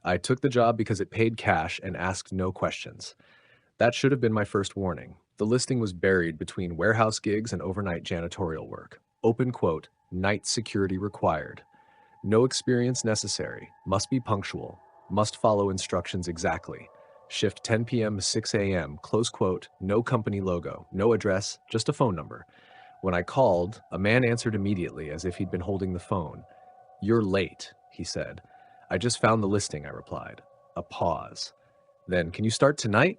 I took the job because it paid cash and asked no questions. That should have been my first warning. The listing was buried between warehouse gigs and overnight janitorial work. Open quote, night security required. No experience necessary. Must be punctual. Must follow instructions exactly. Shift 10 p.m. to 6 a.m. Close quote, no company logo, no address, just a phone number. When I called, a man answered immediately as if he'd been holding the phone. You're late, he said. I just found the listing, I replied. A pause. Then, can you start tonight?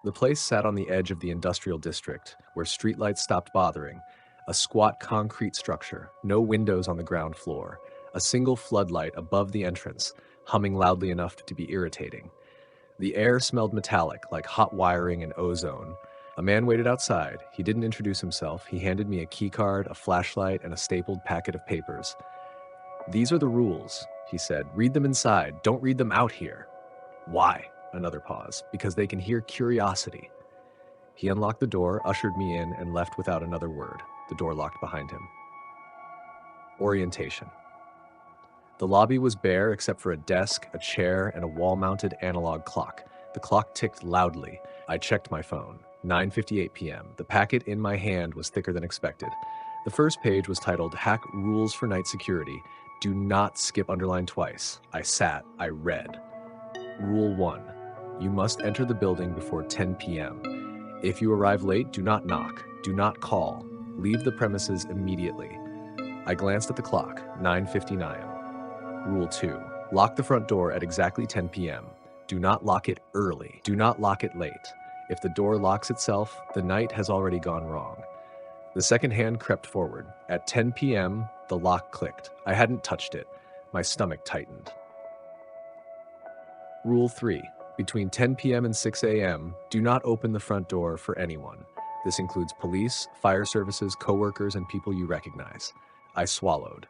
The place sat on the edge of the industrial district, where streetlights stopped bothering. A squat concrete structure, no windows on the ground floor, a single floodlight above the entrance, humming loudly enough to be irritating. The air smelled metallic, like hot wiring and ozone. A man waited outside. He didn't introduce himself. He handed me a keycard, a flashlight, and a stapled packet of papers. These are the rules, he said. Read them inside. Don't read them out here. Why? Another pause. Because they can hear curiosity. He unlocked the door, ushered me in, and left without another word. The door locked behind him. Orientation. The lobby was bare except for a desk, a chair, and a wall-mounted analog clock. The clock ticked loudly. I checked my phone. 9:58 p.m. The packet in my hand was thicker than expected. The first page was titled Hack Rules for Night Security. Do not skip underline twice. I sat. I read. Rule 1. You must enter the building before 10 p.m. If you arrive late, do not knock. Do not call. Leave the premises immediately. I glanced at the clock. 9:59. Rule 2. Lock the front door at exactly 10 p.m. Do not lock it early. Do not lock it late. If the door locks itself, the night has already gone wrong. The second hand crept forward. At 10 p.m., the lock clicked. I hadn't touched it. My stomach tightened. Rule 3. Between 10 p.m. and 6 a.m., do not open the front door for anyone. This includes police, fire services, coworkers, and people you recognize. I swallowed.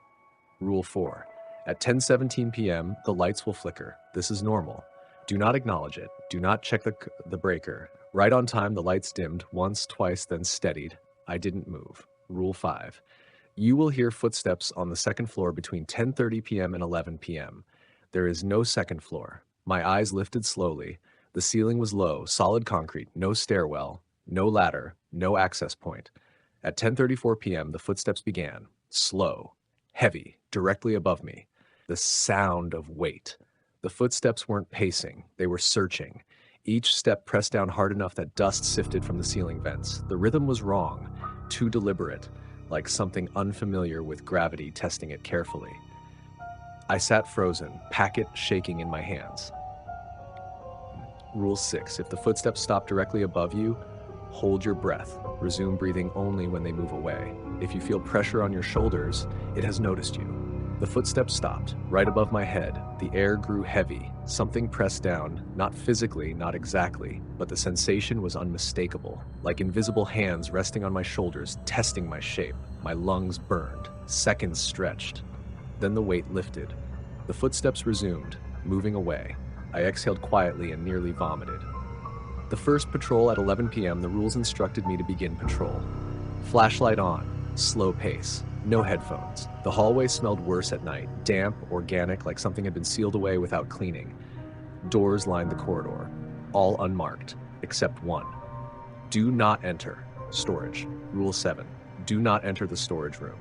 Rule 4. At 10:17 p.m., the lights will flicker. This is normal. Do not acknowledge it. Do not check the breaker. Right on time, the lights dimmed, once, twice, then steadied. I didn't move. Rule 5. You will hear footsteps on the second floor between 10:30 p.m. and 11 p.m. There is no second floor. My eyes lifted slowly. The ceiling was low, solid concrete, no stairwell, no ladder, no access point. At 10:34 p.m., the footsteps began. Slow, heavy, directly above me. The sound of weight. The footsteps weren't pacing, they were searching. Each step pressed down hard enough that dust sifted from the ceiling vents. The rhythm was wrong, too deliberate, like something unfamiliar with gravity testing it carefully. I sat frozen, packet shaking in my hands. Rule 6. If the footsteps stop directly above you, hold your breath. Resume breathing only when they move away. If you feel pressure on your shoulders, it has noticed you. The footsteps stopped, right above my head. The air grew heavy. Something pressed down, not physically, not exactly, but the sensation was unmistakable, like invisible hands resting on my shoulders, testing my shape. My lungs burned. Seconds stretched. Then the weight lifted. The footsteps resumed, moving away. I exhaled quietly and nearly vomited. The first patrol at 11 p.m., the rules instructed me to begin patrol. Flashlight on, slow pace, no headphones. The hallway smelled worse at night, damp, organic, like something had been sealed away without cleaning. Doors lined the corridor, all unmarked, except one. Do not enter. Storage. Rule 7. Do not enter the storage room.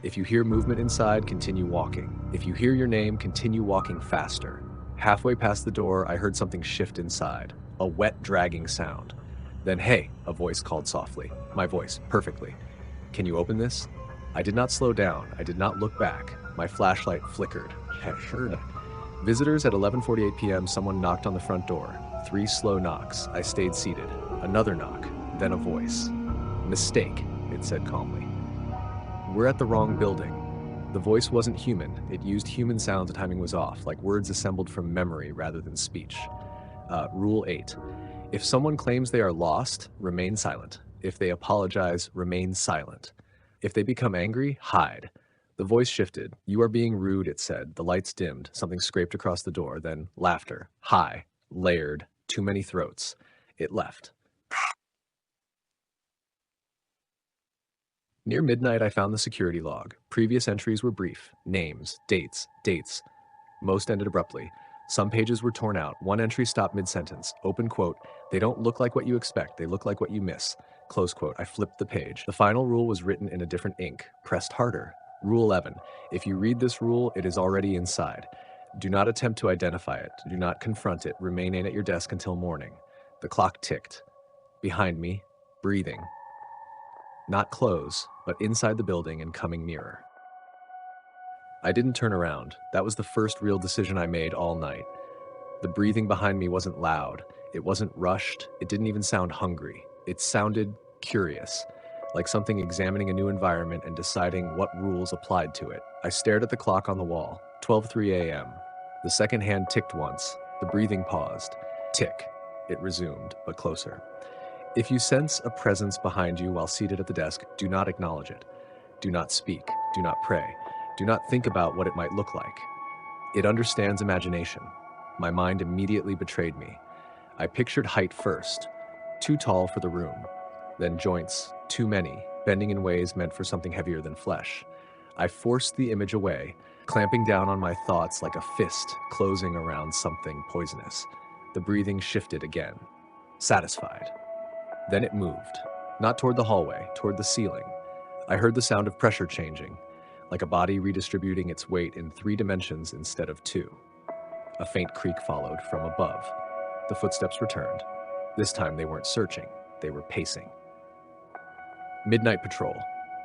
If you hear movement inside, continue walking. If you hear your name, continue walking faster. Halfway past the door, I heard something shift inside. A wet, dragging sound. Then, hey, a voice called softly. My voice, perfectly. Can you open this? I did not slow down. I did not look back. My flashlight flickered. Visitors at 11:48 p.m., someone knocked on the front door. 3 slow knocks. I stayed seated. Another knock. Then a voice. Mistake, it said calmly. We're at the wrong building. The voice wasn't human. It used human sounds. The timing was off, like words assembled from memory rather than speech. Rule 8. If someone claims they are lost, remain silent. If they apologize, remain silent. If they become angry, hide. The voice shifted. You are being rude, it said. The lights dimmed. Something scraped across the door. Then laughter. High. Layered. Too many throats. It left. Near midnight, I found the security log. Previous entries were brief: names, dates. Most ended abruptly. Some pages were torn out. One entry stopped mid-sentence. Open quote, "They don't look like what you expect. They look like what you miss." Close quote. I flipped the page. The final rule was written in a different ink, pressed harder. Rule 11. If you read this rule, it is already inside. Do not attempt to identify it. Do not confront it. Remain at your desk until morning. The clock ticked. Behind me, breathing. Not close, but inside the building and coming nearer. I didn't turn around. That was the first real decision I made all night. The breathing behind me wasn't loud. It wasn't rushed. It didn't even sound hungry. It sounded curious, like something examining a new environment and deciding what rules applied to it. I stared at the clock on the wall. 12:03 a.m. The second hand ticked once. The breathing paused. Tick. It resumed, but closer. If you sense a presence behind you while seated at the desk, do not acknowledge it. Do not speak. Do not pray. Do not think about what it might look like. It understands imagination. My mind immediately betrayed me. I pictured height first, too tall for the room. Then joints, too many, bending in ways meant for something heavier than flesh. I forced the image away, clamping down on my thoughts like a fist closing around something poisonous. The breathing shifted again. Satisfied. Then it moved, not toward the hallway, toward the ceiling. I heard the sound of pressure changing, like a body redistributing its weight in 3 dimensions instead of 2. A faint creak followed from above. The footsteps returned. This time they weren't searching, they were pacing. Midnight patrol.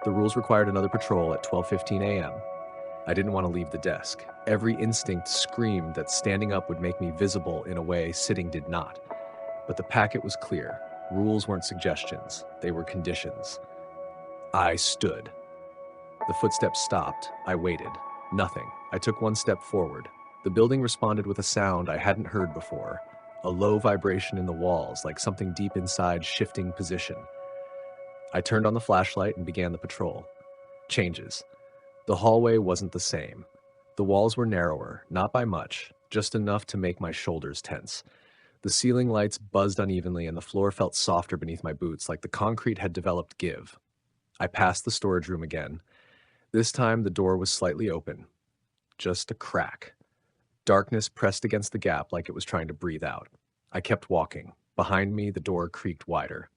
The rules required another patrol at 12:15 a.m. I didn't want to leave the desk. Every instinct screamed that standing up would make me visible in a way sitting did not. But the packet was clear. Rules weren't suggestions, they were conditions. I stood. The footsteps stopped. I waited. Nothing. I took 1 step forward. The building responded with a sound I hadn't heard before. A low vibration in the walls, like something deep inside shifting position. I turned on the flashlight and began the patrol. Changes. The hallway wasn't the same. The walls were narrower, not by much, just enough to make my shoulders tense. The ceiling lights buzzed unevenly and the floor felt softer beneath my boots, like the concrete had developed give. I passed the storage room again. This time the door was slightly open. Just a crack. Darkness pressed against the gap like it was trying to breathe out. I kept walking. Behind me, the door creaked wider.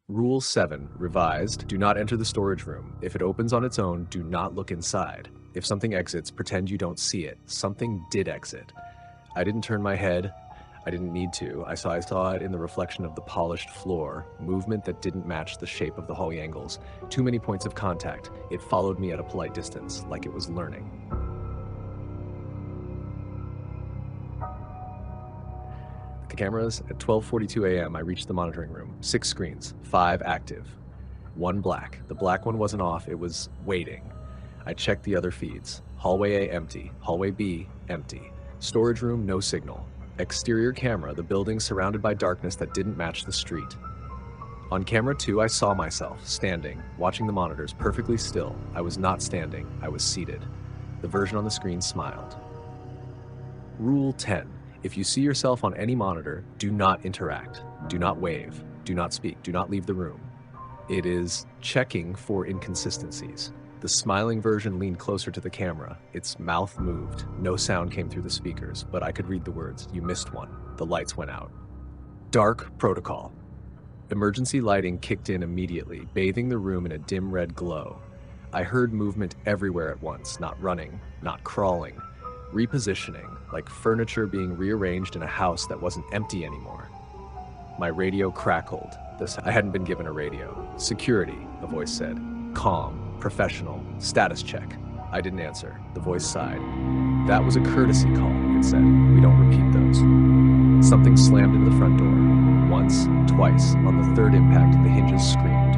Rule 7, revised, do not enter the storage room. If it opens on its own, do not look inside. If something exits, pretend you don't see it. Something did exit. I didn't turn my head. I didn't need to. I saw it in the reflection of the polished floor, movement that didn't match the shape of the hallway angles. Too many points of contact. It followed me at a polite distance, like it was learning. The cameras, at 12:42 a.m., I reached the monitoring room. 6 screens, 5 active. 1 black. The black one wasn't off, it was waiting. I checked the other feeds. Hallway A empty. Hallway B empty. Storage room, no signal. Exterior camera, the building surrounded by darkness that didn't match the street. On camera 2, I saw myself, standing, watching the monitors, perfectly still. I was not standing, I was seated. The version on the screen smiled. Rule 10. If you see yourself on any monitor, do not interact. Do not wave. Do not speak. Do not leave the room. It is checking for inconsistencies. The smiling version leaned closer to the camera. Its mouth moved. No sound came through the speakers, but I could read the words. You missed one. The lights went out. Dark protocol. Emergency lighting kicked in immediately, bathing the room in a dim red glow. I heard movement everywhere at once, not running, not crawling, repositioning, like furniture being rearranged in a house that wasn't empty anymore. My radio crackled. I hadn't been given a radio. Security, a voice said. Calm. Professional. Status check. I didn't answer. The voice sighed. That was a courtesy call, it said. We don't repeat those. Something slammed into the front door. Once, twice. On the 3rd impact, the hinges screamed.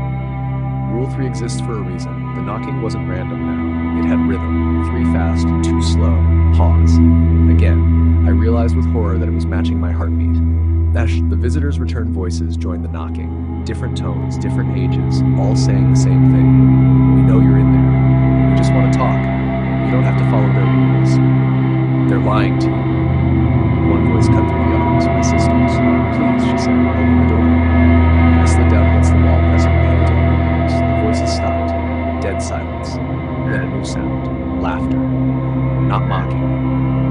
Rule 3 exists for a reason. The knocking wasn't random now. It had rhythm. 3 fast, 2 slow. Pause. Again. I realized with horror that it was matching my heartbeat. The visitors' returned voices joined the knocking. Different tones, different ages, all saying the same thing. We know you're in there. We just want to talk. You don't have to follow their rules. They're lying to you. One voice cut through the others. My sister's. Please, she said, open the door. I slid down against the wall, pressing my hand to the windows. The voices Laughter. Not mocking.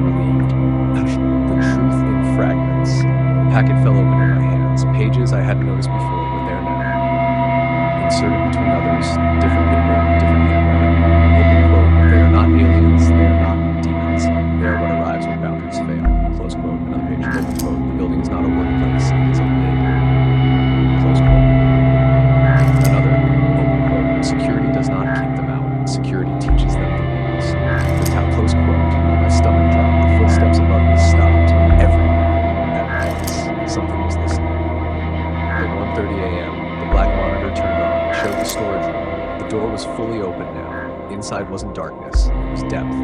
Relieved. The truth in fragments. The packet fell open in my hands. Pages I hadn't noticed before were there now. Inserted between others. Different paper, different handwriting. Open quote. They are not aliens. They are not demons. They are what arrives when boundaries fail. Close quote. Another page. Open quote. The building is not a workplace. It is a lid. Close quote. Another. Open quote. Security does not keep them out. Security teaches them the rules. Close quote. My stomach dropped. The footsteps above me stopped. Everywhere. At once. Something was listening. At 1:30 a.m., the black monitor turned on. It showed the storage room. The door was fully open now. Inside wasn't darkness. It was depth.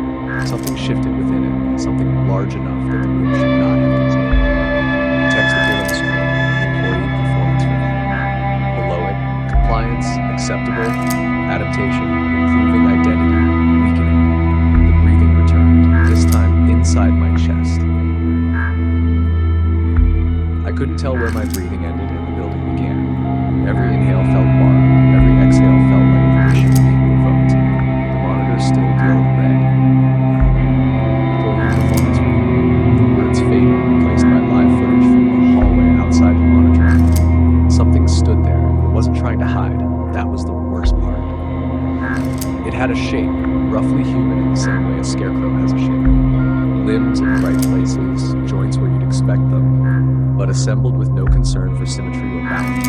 Something shifted within it. Something large enough that the room should not have contained. Text appeared on the screen. Employee performance review. Below it, compliance, acceptable, adaptation, improving identity, weakening. The breathing returned, this time inside my chest. I couldn't tell where my breathing ended and the building began. Every inhale felt warm, every exhale felt like permission being revoked. The monitor still glowed red. Employee performance review. The words faded, replaced by live footage from the hallway outside the monitor. Something stood there. It wasn't trying to hide. That was the worst part. It had a shape, roughly human in the same way a scarecrow has a shape. Limbs in the right places, joints where you'd expect them, but assembled with no concern for symmetry or balance.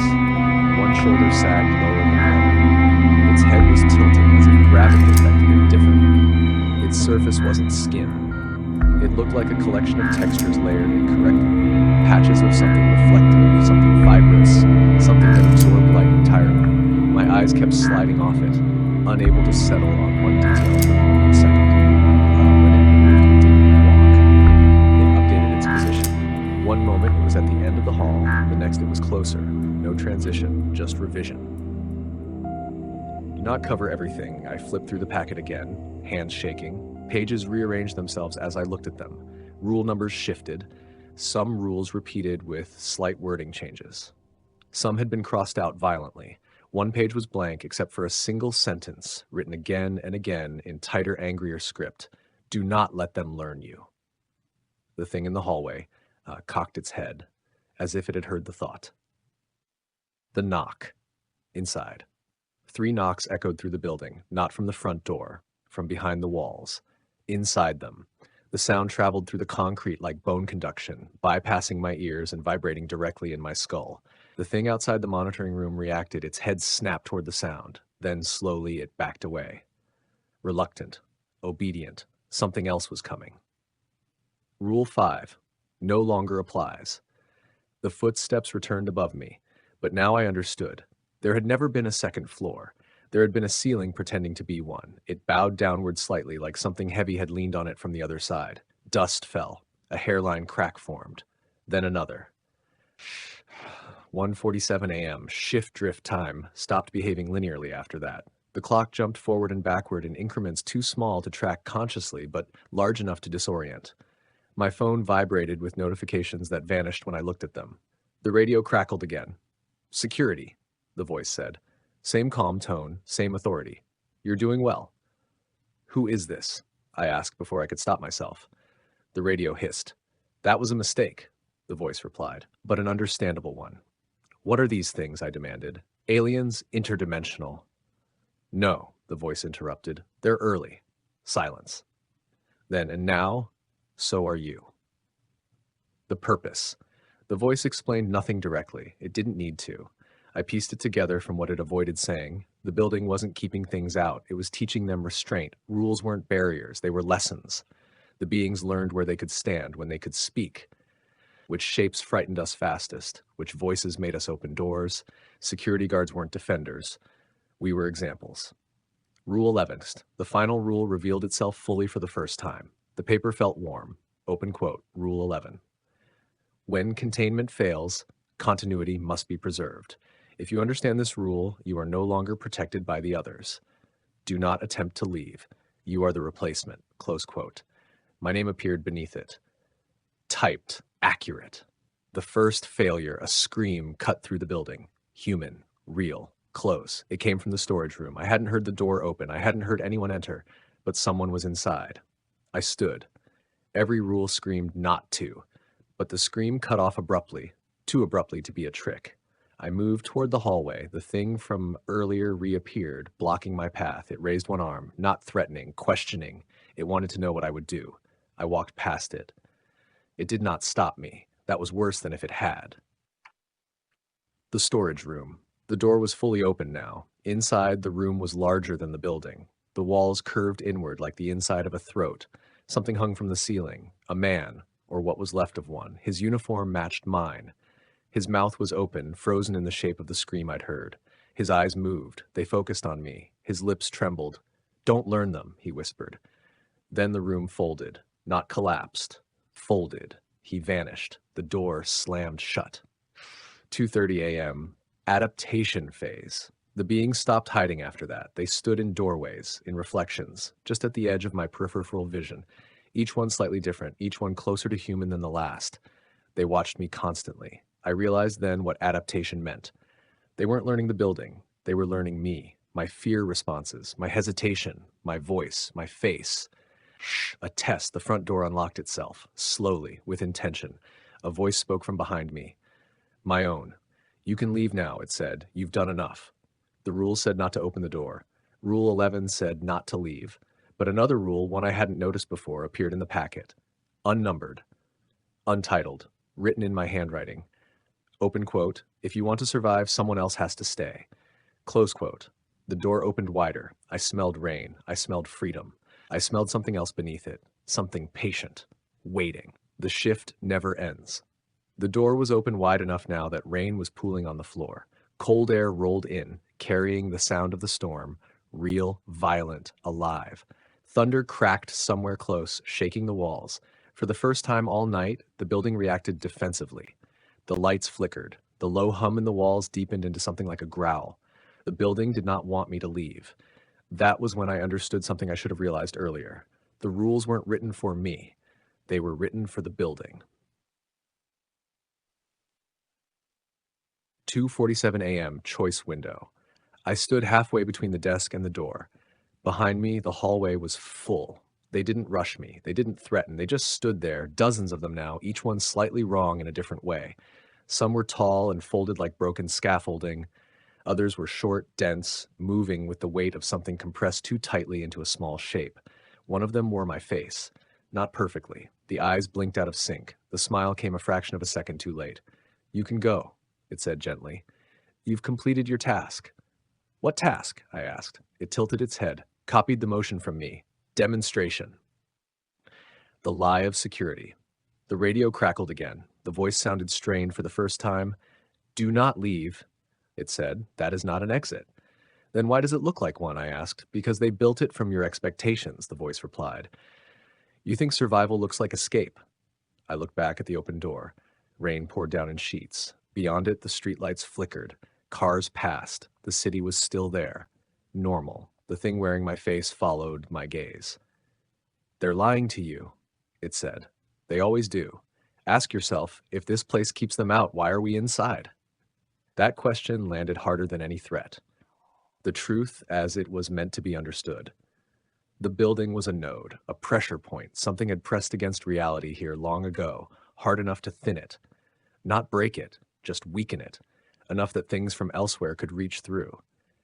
One shoulder sagged lower than the other. Its head was tilted as if gravity affected it differently. Its surface wasn't skin. It looked like a collection of textures layered incorrectly. Patches of something reflective, something fibrous, something that absorbed light entirely. My eyes kept sliding off it, unable to settle on one detail for more than a second. When it moved, it didn't walk. It updated its position. One moment it was at the end of the hall, the next it was closer. No transition, just revision. Do not cover everything. I flipped through the packet again, hands shaking. Pages rearranged themselves as I looked at them. Rule numbers shifted. Some rules repeated with slight wording changes. Some had been crossed out violently. One page was blank except for a single sentence written again and again in tighter, angrier script. Do not let them learn you. The thing in the hallway cocked its head, as if it had heard the thought. The knock. Inside. 3 knocks echoed through the building, not from the front door, from behind the walls. Inside them. The sound traveled through the concrete like bone conduction, bypassing my ears and vibrating directly in my skull. The thing outside the monitoring room reacted, its head snapped toward the sound. Then slowly it backed away. Reluctant, obedient, something else was coming. Rule 5. No longer applies. The footsteps returned above me, but now I understood. There had never been a second floor. There had been a ceiling pretending to be one. It bowed downward slightly like something heavy had leaned on it from the other side. Dust fell. A hairline crack formed. Then another. 1:47 a.m. Shift drift time stopped behaving linearly after that. The clock jumped forward and backward in increments too small to track consciously, but large enough to disorient. My phone vibrated with notifications that vanished when I looked at them. The radio crackled again. Security, the voice said. Same calm tone, same authority. You're doing well. Who is this? I asked before I could stop myself. The radio hissed. That was a mistake, the voice replied, but an understandable one. What are these things? I demanded. Aliens, interdimensional. No, the voice interrupted. They're early. Silence. Then, and now, so are you. The purpose. The voice explained nothing directly. It didn't need to. I pieced it together from what it avoided saying. The building wasn't keeping things out. It was teaching them restraint. Rules weren't barriers. They were lessons. The beings learned where they could stand, when they could speak. Which shapes frightened us fastest. Which voices made us open doors. Security guards weren't defenders. We were examples. Rule 11. The final rule revealed itself fully for the first time. The paper felt warm. Open quote, Rule 11. When containment fails, continuity must be preserved. If you understand this rule, you are no longer protected by the others. Do not attempt to leave. You are the replacement. Close quote. My name appeared beneath it. Typed. Accurate. The first failure, a scream cut through the building. Human. Real. Close. It came from the storage room. I hadn't heard the door open. I hadn't heard anyone enter. but someone was inside. I stood. Every rule screamed not to, but the scream cut off abruptly, too abruptly to be a trick. I moved toward the hallway. The thing from earlier reappeared, blocking my path. It raised one arm, not threatening, questioning. It wanted to know what I would do. I walked past it. It did not stop me. That was worse than if it had. The storage room. The door was fully open now. Inside, the room was larger than the building. The walls curved inward like the inside of a throat. Something hung from the ceiling. A man, or what was left of one. His uniform matched mine. His mouth was open, frozen in the shape of the scream I'd heard. His eyes moved. They focused on me. His lips trembled. "Don't learn them," he whispered. Then the room folded. Not collapsed. Folded. He vanished. The door slammed shut. 2:30 a.m. Adaptation phase. The beings stopped hiding after that. They stood in doorways, in reflections, just at the edge of my peripheral vision. Each one slightly different, each one closer to human than the last. They watched me constantly. I realized then what adaptation meant. They weren't learning the building. They were learning me, my fear responses, my hesitation, my voice, my face. Shh, a test. The front door unlocked itself, slowly, with intention. A voice spoke from behind me. My own. "You can leave now," it said. "You've done enough." The rules said not to open the door. Rule 11 said not to leave. But another rule, one I hadn't noticed before, appeared in the packet. Unnumbered. Untitled. Written in my handwriting. Open quote, "If you want to survive, someone else has to stay." Close quote. The door opened wider. I smelled rain. I smelled freedom. I smelled something else beneath it. Something patient. Waiting. The shift never ends. The door was open wide enough now that rain was pooling on the floor. Cold air rolled in, carrying the sound of the storm, real, violent, alive. Thunder cracked somewhere close, shaking the walls. For the first time all night, the building reacted defensively. The lights flickered. The low hum in the walls deepened into something like a growl. The building did not want me to leave. That was when I understood something I should have realized earlier. The rules weren't written for me. They were written for the building. 2:47 a.m. Choice window. I stood halfway between the desk and the door. Behind me, the hallway was full. They didn't rush me. They didn't threaten. They just stood there, dozens of them now, each one slightly wrong in a different way. Some were tall and folded like broken scaffolding. Others were short, dense, moving with the weight of something compressed too tightly into a small shape. One of them wore my face. Not perfectly. The eyes blinked out of sync. The smile came a fraction of a second too late. "You can go," it said gently. "You've completed your task." "What task?" I asked. It tilted its head, copied the motion from me. Demonstration. The lie of security. The radio crackled again. The voice sounded strained for the first time. "Do not leave," it said. "That is not an exit." "Then why does it look like one?" I asked. "Because they built it from your expectations," the voice replied. "You think survival looks like escape." I looked back at the open door. Rain poured down in sheets. Beyond it, the streetlights flickered. Cars passed. The city was still there. Normal. The thing wearing my face followed my gaze. "They're lying to you," it said. "They always do. Ask yourself, if this place keeps them out, why are we inside?" That question landed harder than any threat. The truth as it was meant to be understood. The building was a node, a pressure point. Something had pressed against reality here long ago, hard enough to thin it. Not break it, just weaken it. Enough that things from elsewhere could reach through.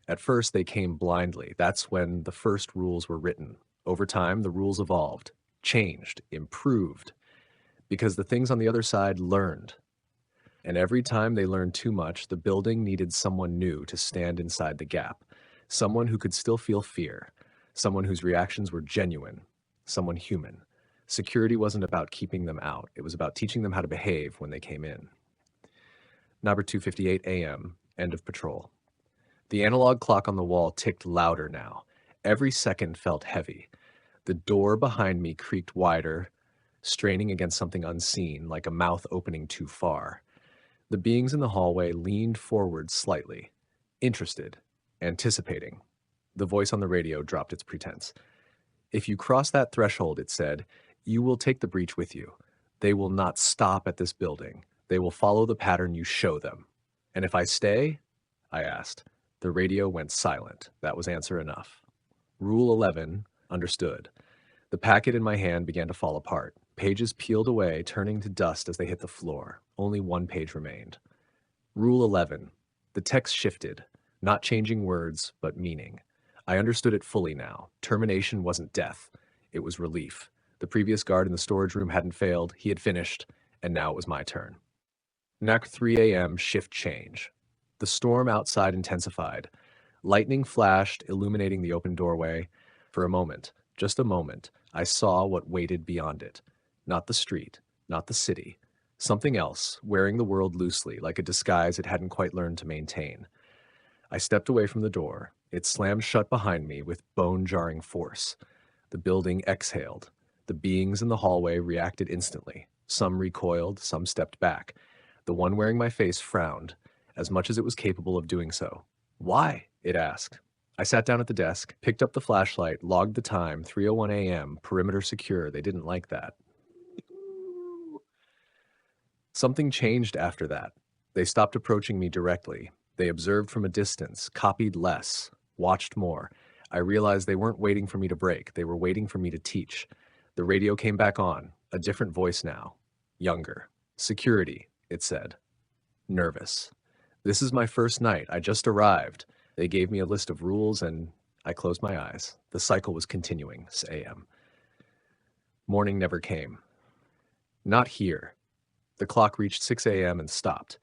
At first, they came blindly. That's when the first rules were written. Over time, the rules evolved, changed, improved. Because the things on the other side learned. And every time they learned too much, the building needed someone new to stand inside the gap. Someone who could still feel fear. Someone whose reactions were genuine. Someone human. Security wasn't about keeping them out. It was about teaching them how to behave when they came in. Number 2:58 a.m. End of patrol. The analog clock on the wall ticked louder now. Every second felt heavy. The door behind me creaked wider, straining against something unseen, like a mouth opening too far. The beings in the hallway leaned forward slightly, interested, anticipating. The voice on the radio dropped its pretense. "If you cross that threshold," it said, "you will take the breach with you. They will not stop at this building. They will follow the pattern you show them." "And if I stay?" I asked. The radio went silent. That was answer enough. Rule 11, Understood. The packet in my hand began to fall apart. Pages peeled away, turning to dust as they hit the floor. Only one page remained. Rule 11. The text shifted, not changing words, but meaning. I understood it fully now. Termination wasn't death. It was relief. The previous guard in the storage room hadn't failed. He had finished, and now it was my turn. Knack 3 a.m. shift change. The storm outside intensified. Lightning flashed, illuminating the open doorway. For a moment, just a moment, I saw what waited beyond it. Not the street, not the city. Something else, wearing the world loosely, like a disguise it hadn't quite learned to maintain. I stepped away from the door. It slammed shut behind me with bone-jarring force. The building exhaled. The beings in the hallway reacted instantly. Some recoiled, some stepped back. The one wearing my face frowned, as much as it was capable of doing so. Why? It asked. I sat down at the desk, picked up the flashlight, logged the time, 3:01 a.m., perimeter secure. They didn't like that. Something changed after that. They stopped approaching me directly. They observed from a distance, copied less, watched more. I realized they weren't waiting for me to break. They were waiting for me to teach. The radio came back on, a different voice now. Younger. Security, it said. Nervous. This is my first night. I just arrived. They gave me a list of rules and I closed my eyes. The cycle was continuing, 6 a.m. Morning never came. Not here. The clock reached 6 a.m. and stopped.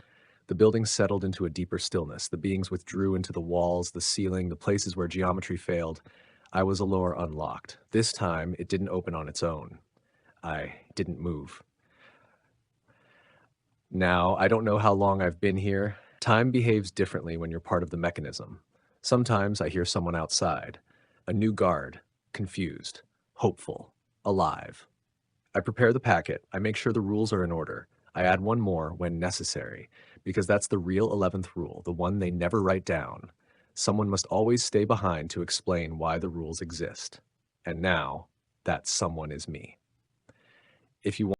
The building settled into a deeper stillness. The beings withdrew into the walls, the ceiling, the places where geometry failed. I was alone unlocked. This time, it didn't open on its own. I didn't move. Now, I don't know how long I've been here. Time behaves differently when you're part of the mechanism. Sometimes I hear someone outside. A new guard. Confused. Hopeful. Alive. I prepare the packet. I make sure the rules are in order. I add one more when necessary, because that's the real 11th rule, the one they never write down. Someone must always stay behind to explain why the rules exist. And now, that someone is me. If you want